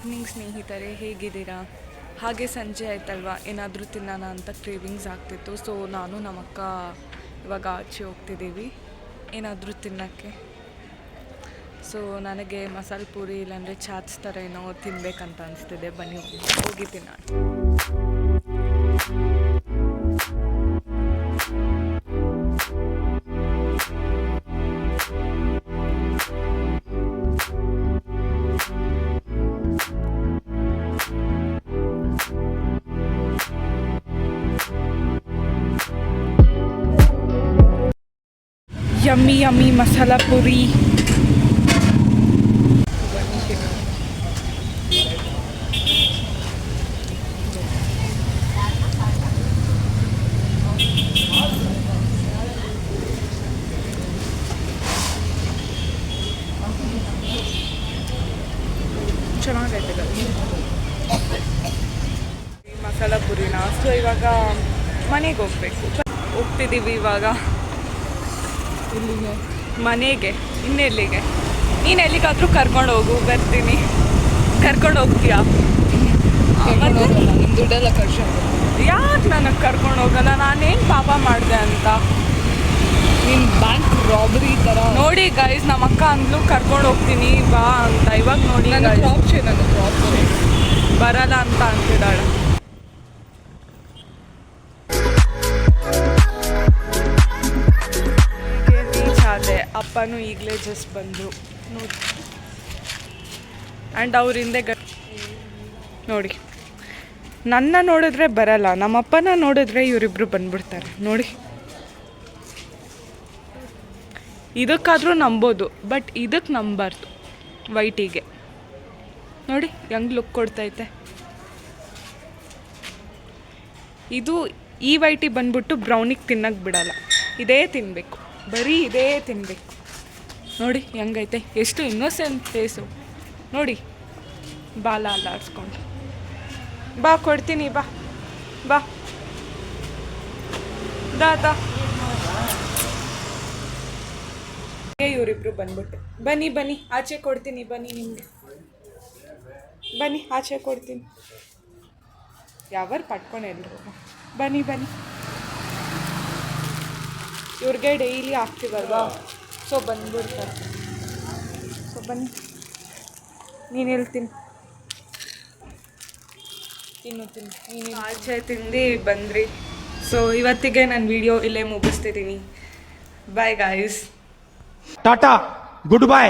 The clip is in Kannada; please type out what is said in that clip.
ಈವ್ನಿಂಗ್ ಸ್ನೇಹಿತರೆ, ಹೇಗಿದ್ದೀರಾ? ಹಾಗೆ ಸಂಜೆ ಆಯ್ತಲ್ವಾ, ಏನಾದರೂ ತಿನ್ನೋಣ ಅಂತ ಕ್ರೇವಿಂಗ್ಸ್ ಆಗ್ತಿತ್ತು. ಸೊ ನಾನು ನಮ್ಮಕ್ಕ ಇವಾಗ ಆಚೆ ಹೋಗ್ತಿದ್ದೀವಿ ಏನಾದರೂ ತಿನ್ನೋಕ್ಕೆ. ಸೊ ನನಗೆ ಮಸಾಲೆ ಪೂರಿ ಇಲ್ಲಾಂದರೆ ಚಾಟ್ಸ್ ಥರ ಏನೋ ತಿನ್ನಬೇಕಂತ ಅನಿಸ್ತಿದೆ. ಬನ್ನಿ ಹೋಗಿ ತಿನ್ನೋಣ. Yummy yummy masala puri. ಚೆನ್ನಾಗೈತೆ ಮಸಾಲ ಪುರಿನ. ಸೊ ಇವಾಗ ಮನೆಗೆ ಹೋಗ್ತಿದ್ದೀವಿ ಇವಾಗ. ಇಲ್ಲಿಗೆ ಮನೆಗೆ? ಇನ್ನೆಲ್ಲಿಗೆ? ನೀನು ಎಲ್ಲಿಗಾದರೂ ಕರ್ಕೊಂಡು ಹೋಗು, ಬರ್ತೀನಿ. ಕರ್ಕೊಂಡು ಹೋಗ್ತೀಯಾ? ನಿಮ್ಮ ದುಡ್ಡೆಲ್ಲ ಖರ್ಚು. ಯಾಕೆ ನನಗೆ ಕರ್ಕೊಂಡು ಹೋಗಲ್ಲ? ನಾನೇನು ಪಾಪ ಮಾಡಿದೆ ಅಂತ? ನಿನ್ನ ಬ್ಯಾಂಕ್ ರಾಬರಿ ಥರ. ನೋಡಿ ಗೈಸ್, ನಮ್ಮ ಅಕ್ಕ ಅಂದ್ಲು ಕರ್ಕೊಂಡು ಹೋಗ್ತೀನಿ ಬಾ ಅಂತ. ಇವಾಗ ನೋಡಿ ನನ್ನ ಕ್ರಾಪ್ ಬರಲ್ಲ ಅಂತ ಅಂತಿದ್ದಾಳೆ. ರೀಚ್ ಆದೆ. ಅಪ್ಪನೂ ಈಗಲೇ ಜಸ್ಟ್ ಬಂದರು ನೋಡಿ. ಆ್ಯಂಡ್ ಅವ್ರ ಹಿಂದೆ ನೋಡಿ, ನನ್ನ ನೋಡಿದ್ರೆ ಬರಲ್ಲ, ನಮ್ಮಪ್ಪನ ನೋಡಿದ್ರೆ ಇವರಿಬ್ರು ಬಂದ್ಬಿಡ್ತಾರೆ ನೋಡಿ. ಇದಕ್ಕಾದರೂ ನಂಬೋದು, ಬಟ್ ಇದಕ್ಕೆ ನಂಬಾರ್ದು. ವೈಟಿಗೆ ನೋಡಿ ಹೆಂಗೆ ಲುಕ್ ಕೊಡ್ತೈತೆ. ಇದು ಈ ವೈಟಿ ಬಂದ್ಬಿಟ್ಟು ಬ್ರೌನಿಗೆ ತಿನ್ನಕ್ಕೆ ಬಿಡಲ್ಲ, ಇದೇ ತಿನ್ನಬೇಕು, ಬರೀ ಇದೇ ತಿನ್ನಬೇಕು. ನೋಡಿ ಹೆಂಗೈತೆ, ಎಷ್ಟು ಇನ್ನೋಸೆಂಟ್ ಫೇಸು ನೋಡಿ. ಬಾಲ ಅಲ್ಲಾಡ್ಸ್ಕೊಂಡು ಬಾ ಕೊಡ್ತೀನಿ, ಬಾ ಬಾ ದಾದಾ. ಇವರಿಬ್ರು ಬಂದ್ಬಿಟ್ಟು ಬನ್ನಿ ಬನ್ನಿ ಆಚೆ ಕೊಡ್ತೀನಿ, ಬನ್ನಿ ನಿಮಗೆ, ಬನ್ನಿ ಆಚೆ ಕೊಡ್ತೀನಿ. ಯಾವಾರು ಪಟ್ಕೊಂಡು ಎಲ್ರು ಬನ್ನಿ ಬನ್ನಿ. ಇವ್ರಿಗೆ ಡೈಲಿ ಆಗ್ತೀವಲ್ವಾ, ಸೊ ಬಂದ್ಬಿಡ್ತಾರೆ. ಸೊ ಬನ್ನಿ, ನೀನು ಹೇಳ್ತೀನಿ ನೀನು ಆಚೆ ತಿಂದು ಬಂದ್ರಿ. ಸೊ ಇವತ್ತಿಗೆ ನಾನು ವಿಡಿಯೋ ಇಲ್ಲೇ ಮುಗಿಸ್ತಿದ್ದೀನಿ. Bye guys, tata, good bye.